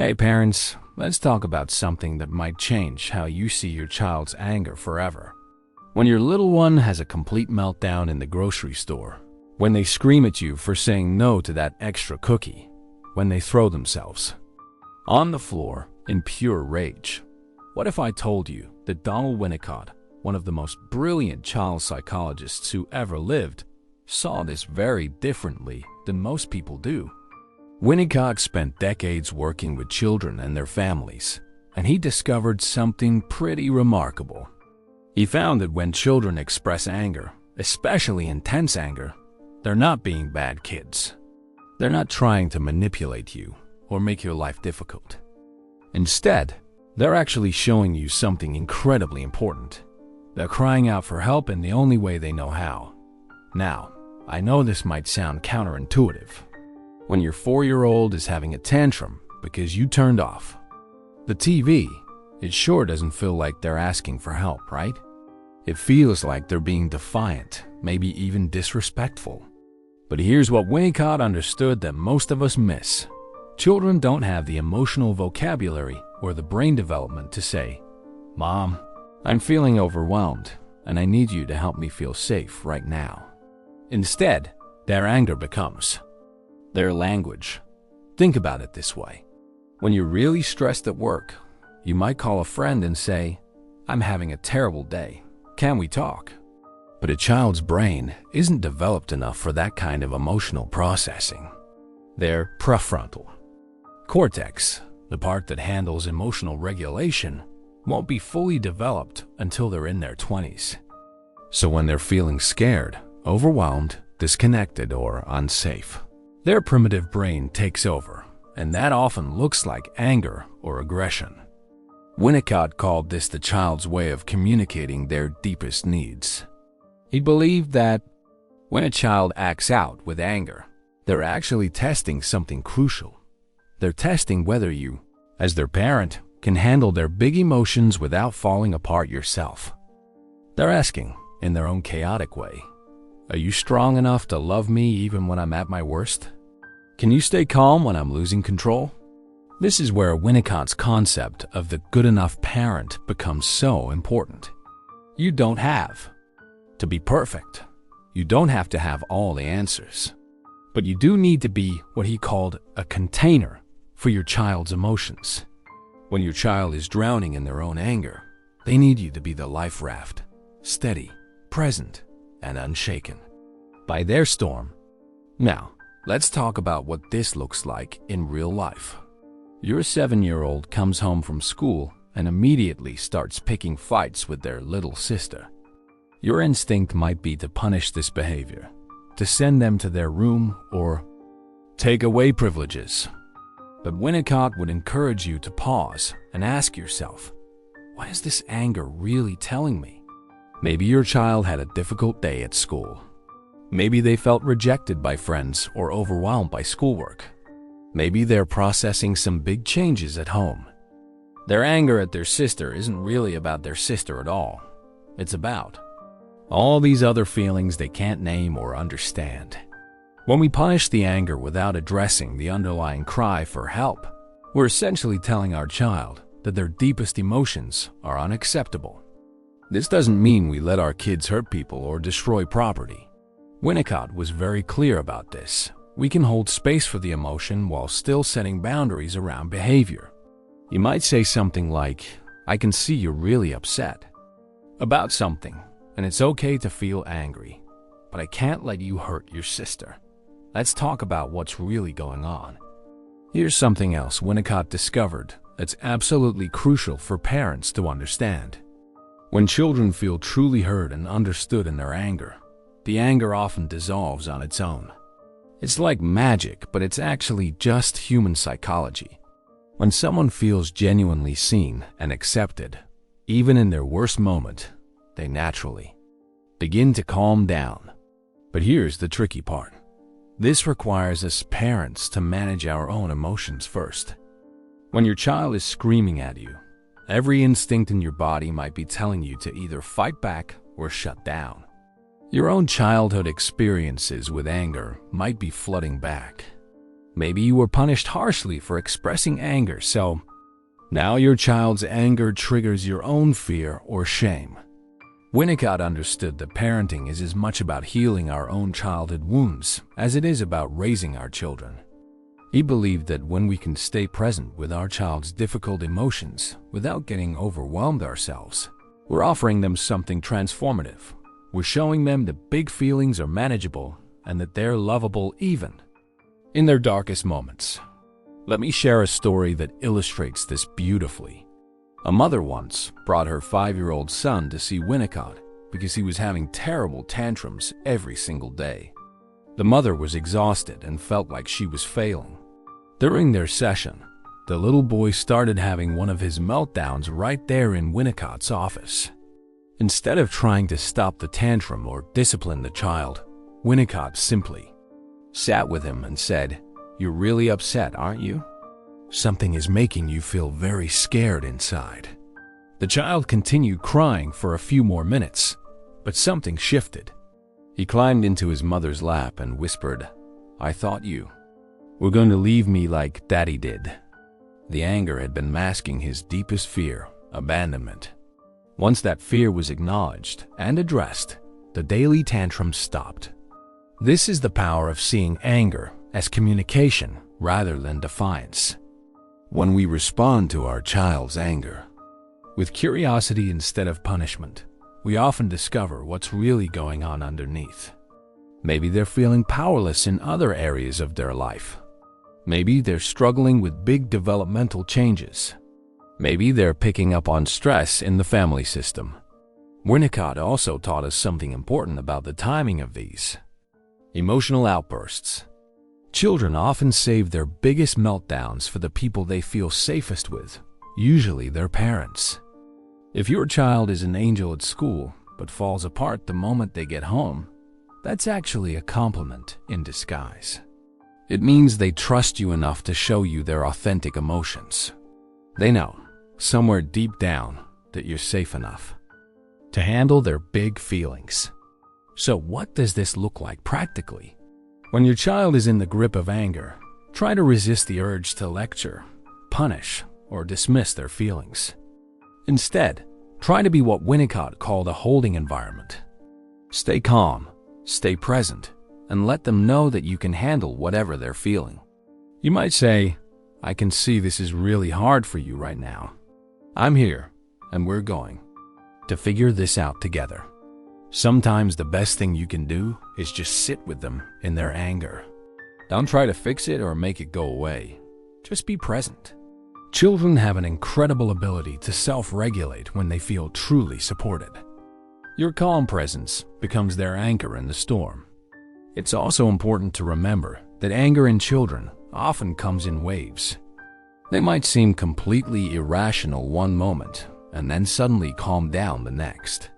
Hey parents, let's talk about something that might change how you see your child's anger forever. When your little one has a complete meltdown in the grocery store, when they scream at you for saying no to that extra cookie, when they throw themselves on the floor in pure rage. What if I told you that Donald Winnicott, one of the most brilliant child psychologists who ever lived, saw this very differently than most people do? Winnicott spent decades working with children and their families, and he discovered something pretty remarkable. He found that when children express anger, especially intense anger, they're not being bad kids. They're not trying to manipulate you or make your life difficult. Instead, they're actually showing you something incredibly important. They're crying out for help in the only way they know how. Now, I know this might sound counterintuitive. When your 4-year-old is having a tantrum because you turned off the TV, it sure doesn't feel like they're asking for help, right? It feels like they're being defiant, maybe even disrespectful. But here's what Winnicott understood that most of us miss. Children don't have the emotional vocabulary or the brain development to say, "Mom, I'm feeling overwhelmed, and I need you to help me feel safe right now." Instead, their anger becomes their language. Think about it this way. When you're really stressed at work, you might call a friend and say, "I'm having a terrible day. Can we talk?" But a child's brain isn't developed enough for that kind of emotional processing. Their prefrontal cortex, the part that handles emotional regulation, won't be fully developed until they're in their 20s. So when they're feeling scared, overwhelmed, disconnected, or unsafe, their primitive brain takes over, and that often looks like anger or aggression. Winnicott called this the child's way of communicating their deepest needs. He believed that when a child acts out with anger, they're actually testing something crucial. They're testing whether you, as their parent, can handle their big emotions without falling apart yourself. They're asking, in their own chaotic way, "Are you strong enough to love me even when I'm at my worst? Can you stay calm when I'm losing control?" This is where Winnicott's concept of the good enough parent becomes so important. You don't have to be perfect. You don't have to have all the answers. But you do need to be what he called a container for your child's emotions. When your child is drowning in their own anger, they need you to be the life raft, steady, present, and unshaken by their storm. Now, let's talk about what this looks like in real life. Your 7-year-old comes home from school and immediately starts picking fights with their little sister. Your instinct might be to punish this behavior, to send them to their room, or take away privileges. But Winnicott would encourage you to pause and ask yourself, what is this anger really telling me? Maybe your child had a difficult day at school. Maybe they felt rejected by friends or overwhelmed by schoolwork. Maybe they're processing some big changes at home. Their anger at their sister isn't really about their sister at all. It's about all these other feelings they can't name or understand. When we punish the anger without addressing the underlying cry for help, we're essentially telling our child that their deepest emotions are unacceptable. This doesn't mean we let our kids hurt people or destroy property. Winnicott was very clear about this. We can hold space for the emotion while still setting boundaries around behavior. You might say something like, "I can see you're really upset about something, and it's okay to feel angry, but I can't let you hurt your sister. Let's talk about what's really going on." Here's something else Winnicott discovered that's absolutely crucial for parents to understand. When children feel truly heard and understood in their anger, the anger often dissolves on its own. It's like magic, but it's actually just human psychology. When someone feels genuinely seen and accepted, even in their worst moment, they naturally begin to calm down. But here's the tricky part. This requires us parents to manage our own emotions first. When your child is screaming at you, every instinct in your body might be telling you to either fight back or shut down. Your own childhood experiences with anger might be flooding back. Maybe you were punished harshly for expressing anger, so now your child's anger triggers your own fear or shame. Winnicott understood that parenting is as much about healing our own childhood wounds as it is about raising our children. He believed that when we can stay present with our child's difficult emotions without getting overwhelmed ourselves, we're offering them something transformative. We're showing them that big feelings are manageable and that they're lovable even in their darkest moments. Let me share a story that illustrates this beautifully. A mother once brought her 5-year-old son to see Winnicott because he was having terrible tantrums every single day. The mother was exhausted and felt like she was failing. During their session, the little boy started having one of his meltdowns right there in Winnicott's office. Instead of trying to stop the tantrum or discipline the child, Winnicott simply sat with him and said, "You're really upset, aren't you? Something is making you feel very scared inside." The child continued crying for a few more minutes, but something shifted. He climbed into his mother's lap and whispered, "I thought you were going to leave me like Daddy did." The anger had been masking his deepest fear, abandonment. Once that fear was acknowledged and addressed, the daily tantrums stopped. This is the power of seeing anger as communication rather than defiance. When we respond to our child's anger with curiosity instead of punishment, we often discover what's really going on underneath. Maybe they're feeling powerless in other areas of their life. Maybe they're struggling with big developmental changes. Maybe they're picking up on stress in the family system. Winnicott also taught us something important about the timing of these emotional outbursts. Children often save their biggest meltdowns for the people they feel safest with, usually their parents. If your child is an angel at school but falls apart the moment they get home, that's actually a compliment in disguise. It means they trust you enough to show you their authentic emotions. They know, somewhere deep down, that you're safe enough to handle their big feelings. So what does this look like practically? When your child is in the grip of anger, try to resist the urge to lecture, punish, or dismiss their feelings. Instead, try to be what Winnicott called a holding environment. Stay calm, stay present, and let them know that you can handle whatever they're feeling. You might say, "I can see this is really hard for you right now. I'm here, and we're going to figure this out together." Sometimes the best thing you can do is just sit with them in their anger. Don't try to fix it or make it go away. Just be present. Children have an incredible ability to self-regulate when they feel truly supported. Your calm presence becomes their anchor in the storm. It's also important to remember that anger in children often comes in waves. They might seem completely irrational one moment and then suddenly calm down the next.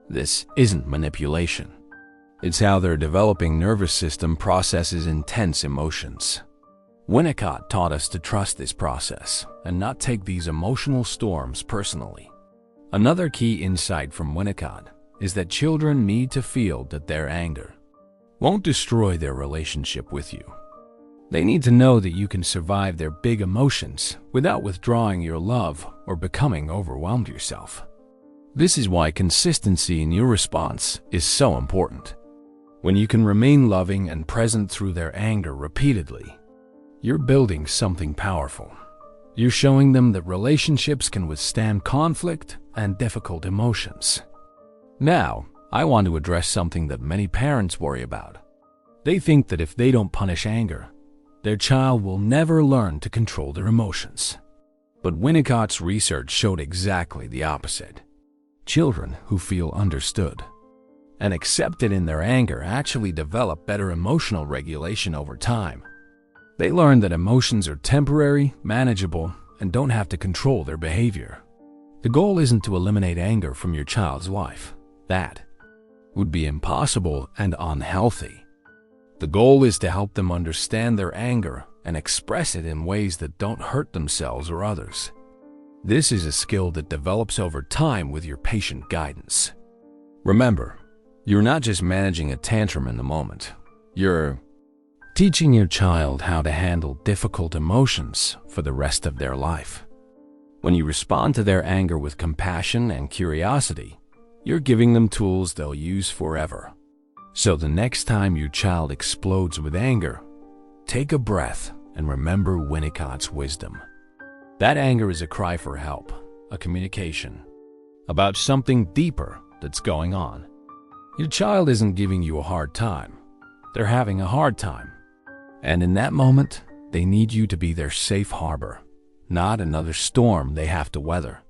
This isn't manipulation. It's how their developing nervous system processes intense emotions. Winnicott taught us to trust this process and not take these emotional storms personally. Another key insight from Winnicott is that children need to feel that their anger won't destroy their relationship with you. They need to know that you can survive their big emotions without withdrawing your love or becoming overwhelmed yourself. This is why consistency in your response is so important. When you can remain loving and present through their anger repeatedly, you're building something powerful. You're showing them that relationships can withstand conflict and difficult emotions. Now, I want to address something that many parents worry about. They think that if they don't punish anger, their child will never learn to control their emotions. But Winnicott's research showed exactly the opposite. Children who feel understood and accepted in their anger actually develop better emotional regulation over time. They learn that emotions are temporary, manageable, and don't have to control their behavior. The goal isn't to eliminate anger from your child's life. That would be impossible and unhealthy. The goal is to help them understand their anger and express it in ways that don't hurt themselves or others. This is a skill that develops over time with your patient guidance. Remember, you're not just managing a tantrum in the moment. You're teaching your child how to handle difficult emotions for the rest of their life. When you respond to their anger with compassion and curiosity, you're giving them tools they'll use forever. So the next time your child explodes with anger, take a breath and remember Winnicott's wisdom. That anger is a cry for help, a communication about something deeper that's going on. Your child isn't giving you a hard time. They're having a hard time. And in that moment, they need you to be their safe harbor, not another storm they have to weather.